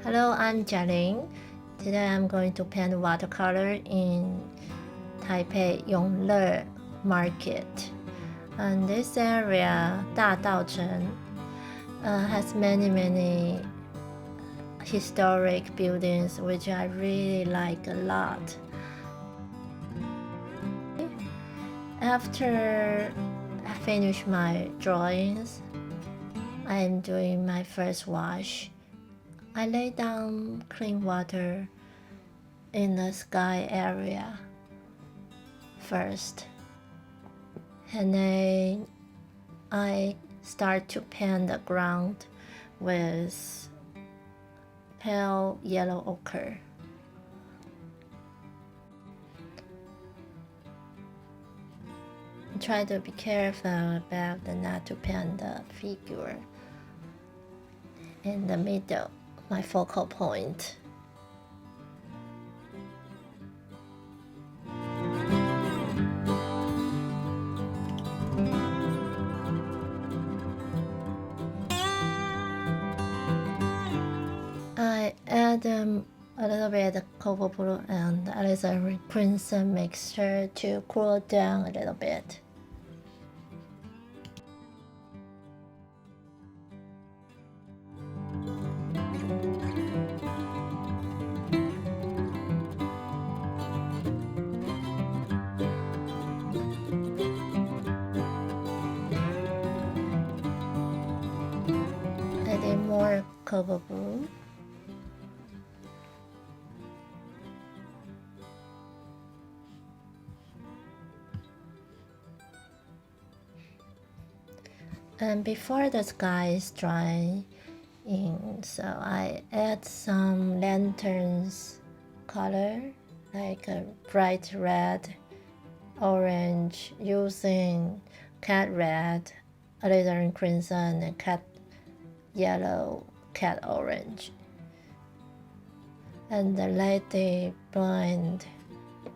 Hello, I'm Jialing. Today I'm going to paint watercolor in Taipei Yongle market. And this area, 大稻埕, has many historic buildings which I really like a lot. After I finish my drawings, I am doing my first wash. I lay down clean water in the sky area first, and then I start to paint the ground with pale yellow ochre. Try to be careful about not to paint the figure in the middle, my focal point. I add a little bit of cobalt blue and alizarin crimson mixture to cool down a little bit. Adding more cobalt blue. And before the sky is drying, so I add some lanterns color, like a bright red, orange, using cat red, alizarin crimson, and cat yellow, cat orange. And let it blend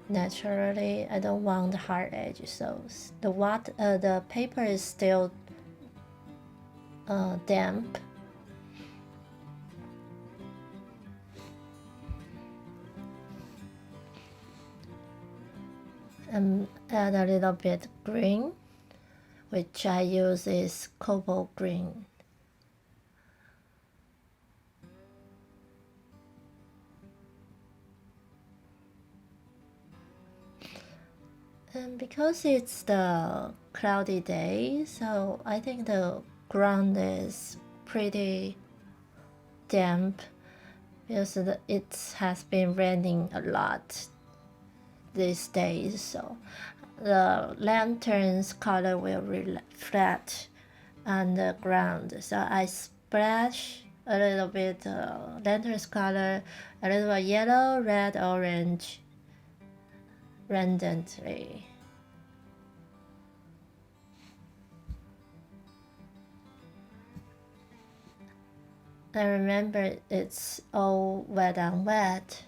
naturally. I don't want hard edges, so the paper is still damp. And add a little bit green, which I use is cobalt green. And because it's the cloudy day, so I think the ground is pretty damp because it has been raining a lot these days, so the lantern's color will reflect on the ground. So I splash a little bit lantern's color, a little yellow, red, orange randomly. I remember it's all wet and wet.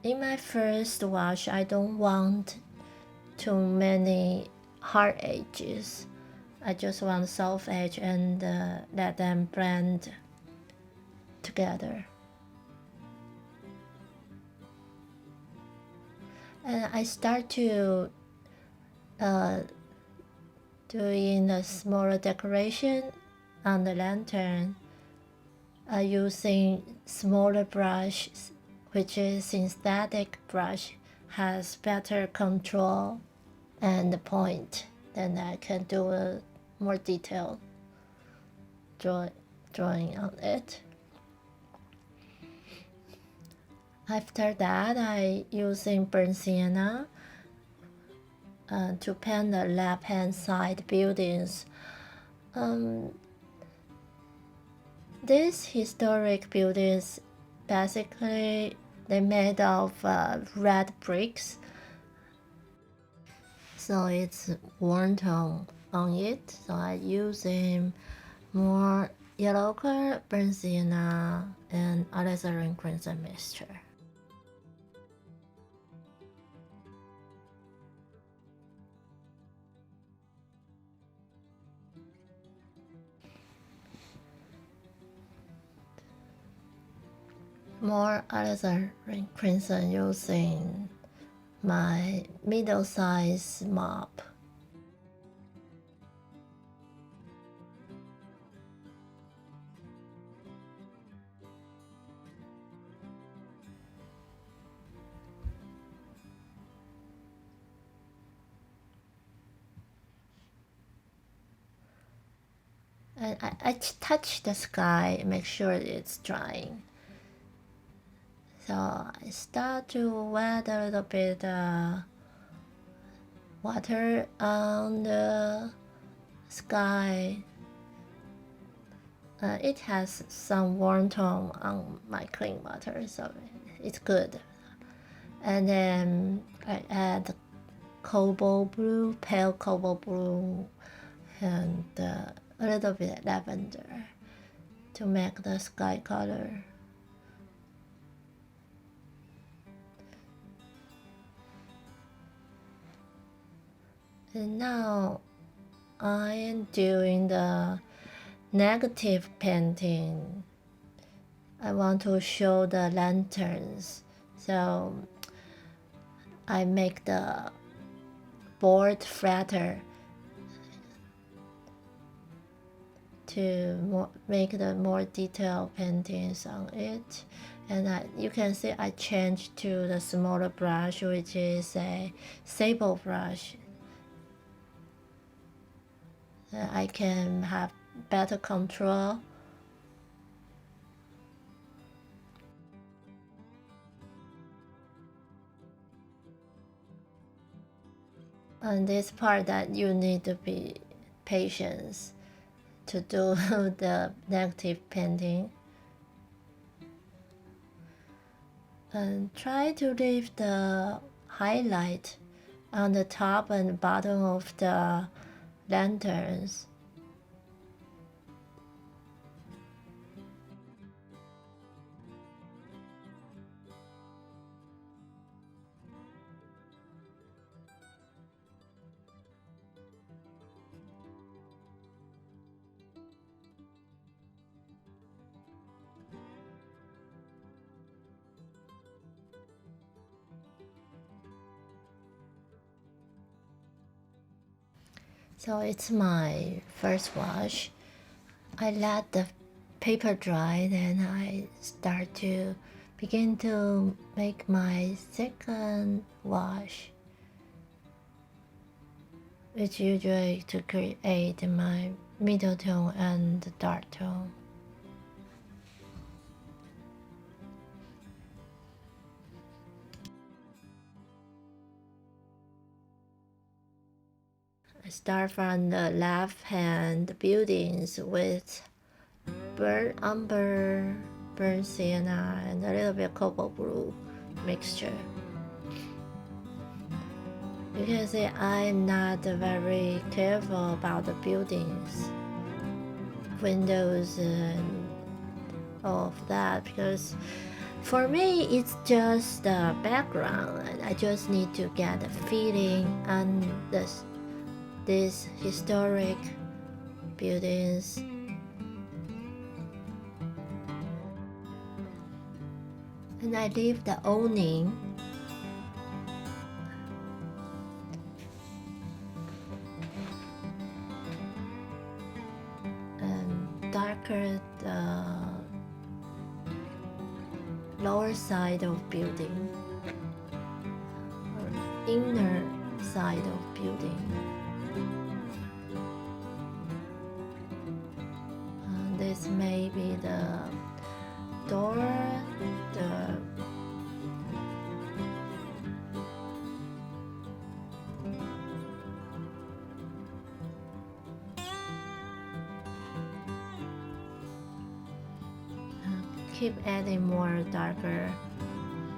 In my first wash, I don't want too many hard edges. I just want soft edge and let them blend together. And I start to doing a smaller decoration on the lantern using smaller brushes, which is synthetic brush, has better control and point. Then I can do a more detailed drawing on it. After that, I using burnt sienna to paint the left-hand side buildings. These historic buildings, basically, they're made of red bricks, so it's warm tone on it. So I using more yellow ochre, burnt sienna, and alizarin crimson mixture. more alizarin crimson using my middle-size mop. And I touch the sky, make sure it's drying. So I start to wet a little bit water on the sky. It has some warm tone on my clean water, so it's good. And then I add cobalt blue, pale cobalt blue, and a little bit lavender to make the sky color. And now I am doing the negative painting. I want to show the lanterns, so I make the board flatter to make the more detailed paintings on it. And you can see I changed to the smaller brush, which is a sable brush. I can have better control. And this part that you need to be patient to do the negative painting. And try to leave the highlight on the top and bottom of the lanterns. So it's my first wash. I let the paper dry, then I start to begin to make my second wash, which usually to create my middle tone and dark tone. I start from the left hand buildings with burnt umber, burnt sienna, and a little bit cobalt blue mixture. You can see I'm not very careful about the buildings, windows, and all of that, because for me it's just the background, and I just need to get a feeling on these historic buildings. And I leave the awning and darker the lower side of building or inner side of building. This may be the door, keep adding more darker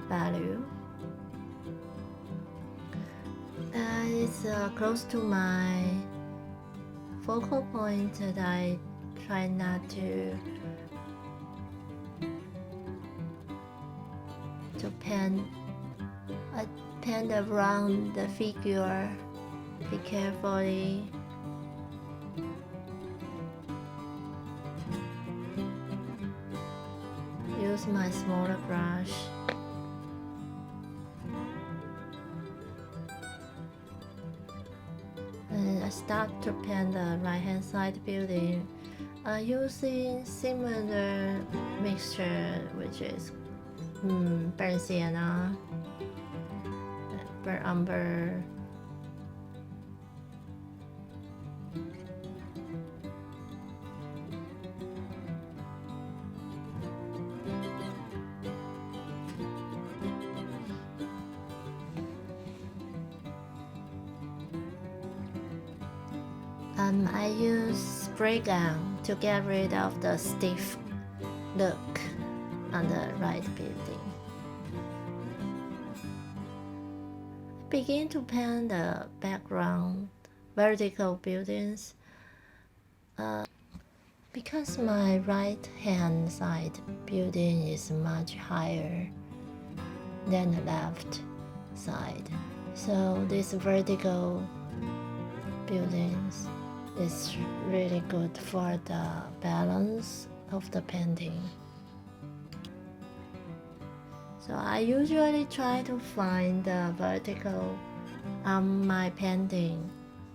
value. And it's close to my focal point that I try not to paint. I paint around the figure. Be carefully. use my smaller brush. And I start to paint the right hand side building using similar mixture, which is burnt sienna, burnt umber, I use spray gun to get rid of the stiff look on the right building. I begin to paint the background vertical buildings because my right hand side building is much higher than the left side, so these vertical buildings is really good for the balance of the painting. So I usually try to find the vertical on my painting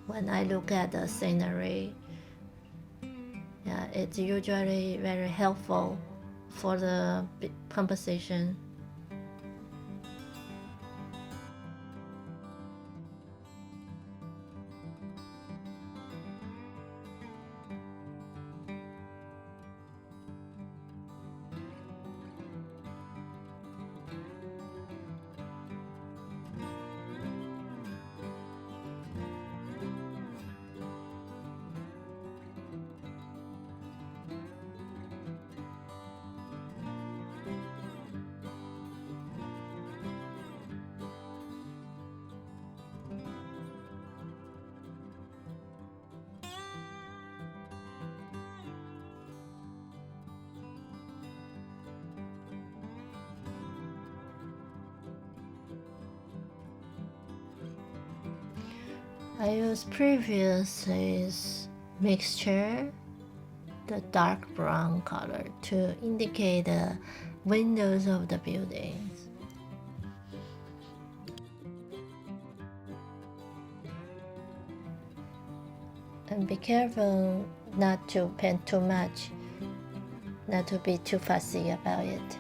when I look at the scenery. Yeah, it's usually very helpful for the composition. I use previously mixture, the dark brown color, to indicate the windows of the buildings. And be careful not to paint too much, not to be too fussy about it.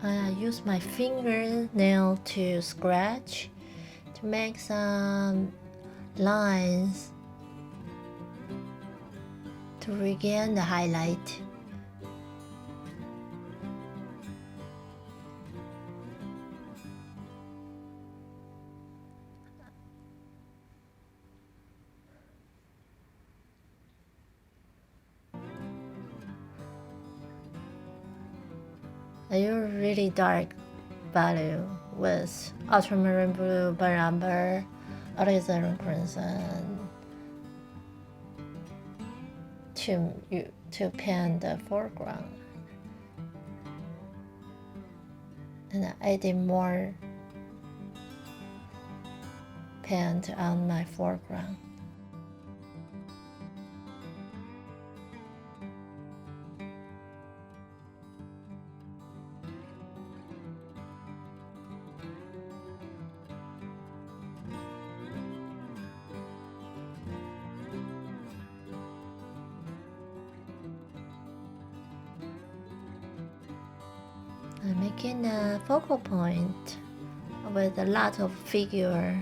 I use my fingernail to scratch to make some lines to regain the highlight. I use really dark value with ultramarine blue, burnt umber, alizarin crimson to paint the foreground, and I added more paint on my foreground. I'm making a focal point with a lot of figure.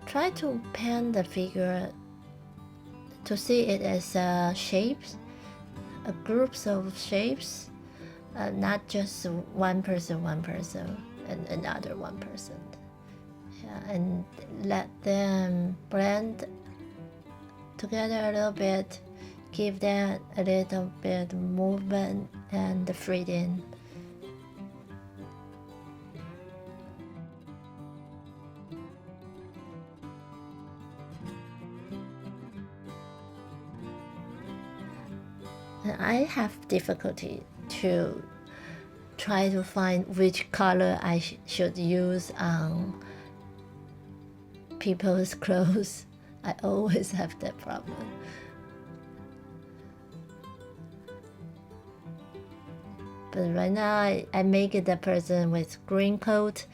Try to paint the figure to see it as shapes, groups of shapes, not just one person, and another one person. Yeah, and let them blend together a little bit, give them a little bit movement and freedom. I have difficulty to try to find which color I should use on people's clothes. I always have that problem. But right now I make it the person with green coat.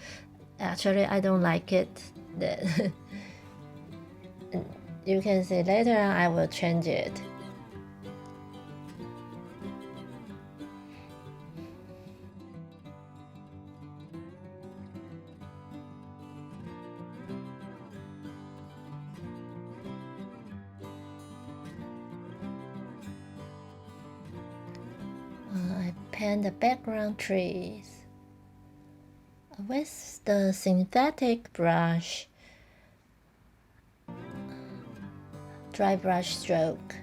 Actually, I don't like it. You can see later on I will change it. I paint the background trees with the synthetic brush, dry brush stroke.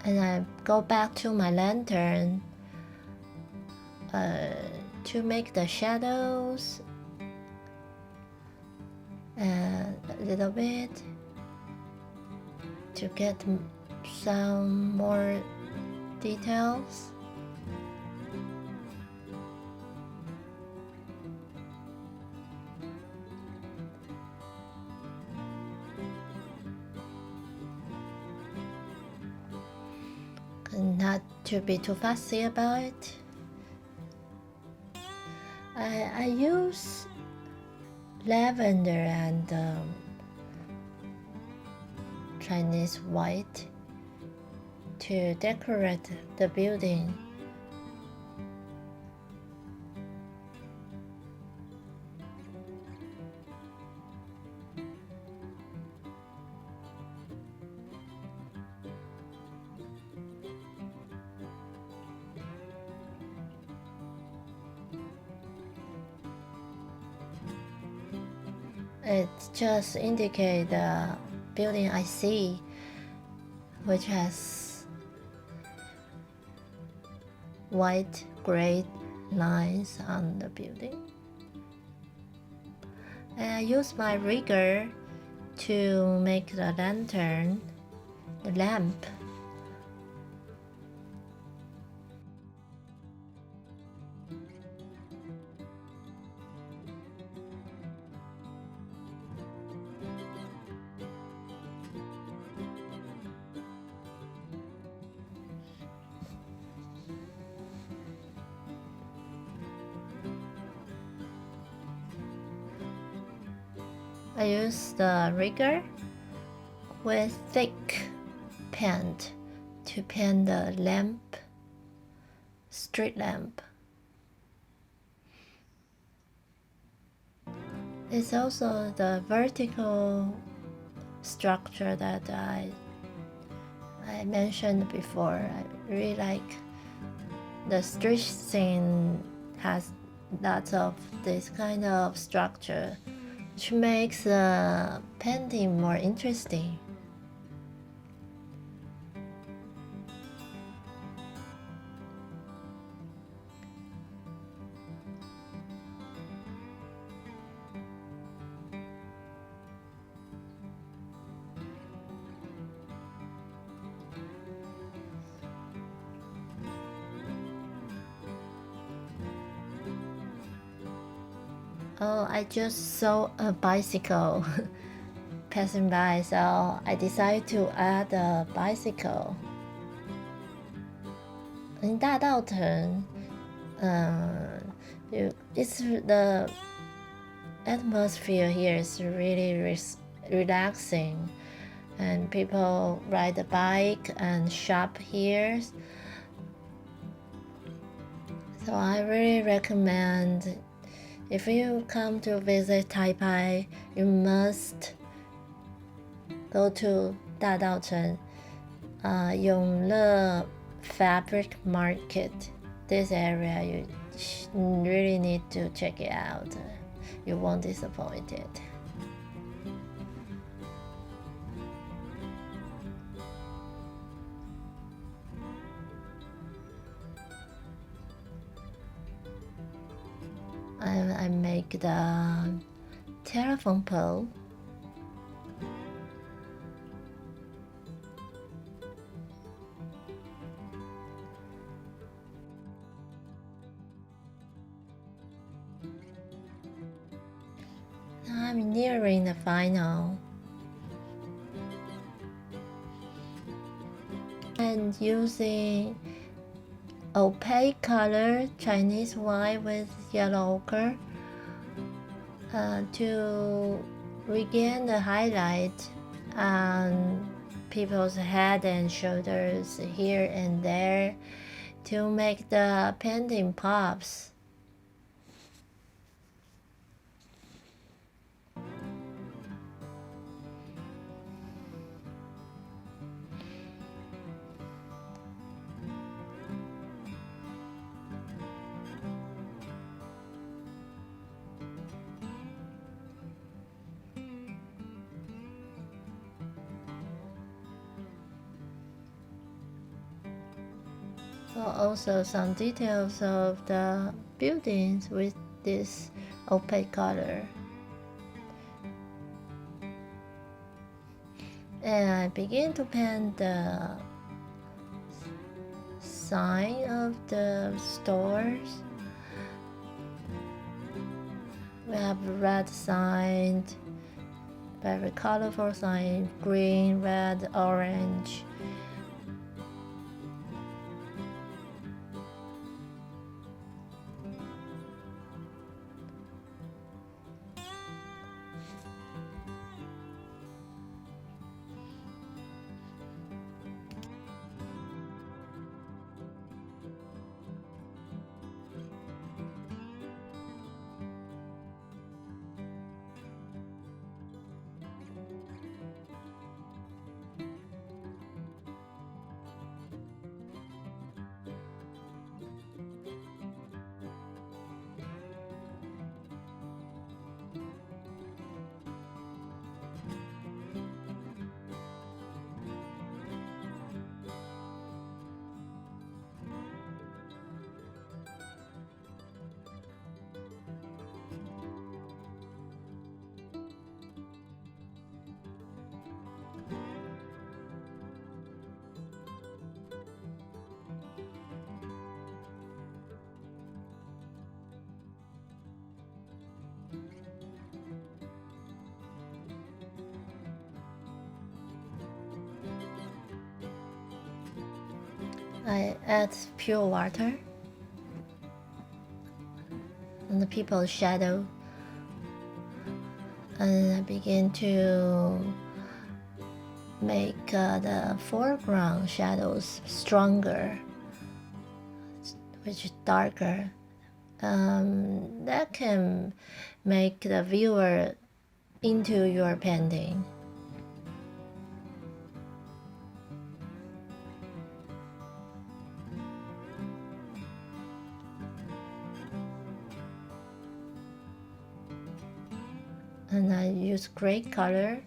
And I go back to my lantern to make the shadows and a little bit to get some more details. Not to be too fussy about it. I use lavender and Chinese white to decorate the building. It just indicates the building I see, which has white gray lines on the building. And I use my rigger to make the lantern, the lamp. I use the rigger with thick paint to paint the lamp, street lamp. It's also the vertical structure that I mentioned before. I really like the street scene has lots of this kind of structure, which makes the painting more interesting. Oh, I just saw a bicycle passing by, so I decided to add a bicycle. In 大道城, it's the atmosphere here is really relaxing, and people ride a bike and shop here. So I really recommend if you come to visit Taipei, you must go to 大稻埕 Yungle Fabric Market. This area, you really need to check it out. You won't disappoint it. I make the telephone pole. I'm nearing the final. And using opaque color, Chinese white with yellow ochre, to regain the highlight on people's head and shoulders here and there to make the painting pops. So also some details of the buildings with this opaque color. And I begin to paint the sign of the stores. We have a red sign, very colorful sign, green, red, orange. I add pure water and the people's shadow, and I begin to make the foreground shadows stronger, which is darker. That can make the viewer into your painting. And I use gray color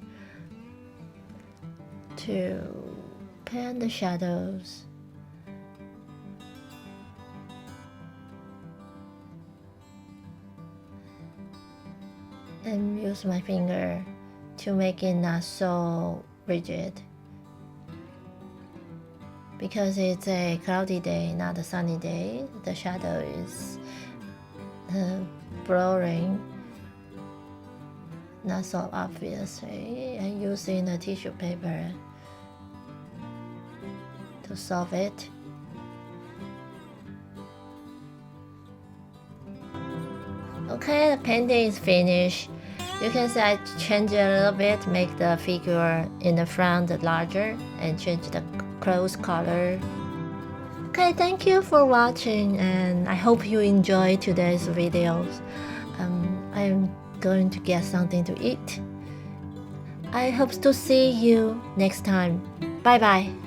to paint the shadows. And use my finger to make it not so rigid. Because it's a cloudy day, not a sunny day, the shadow is blurring. Not so obviously. I'm using a tissue paper to solve it. Okay, the painting is finished. You can see I change it a little bit, make the figure in the front larger and change the clothes color. Okay, thank you for watching, and I hope you enjoyed today's videos. I'm going to get something to eat. I hope to see you next time. Bye bye.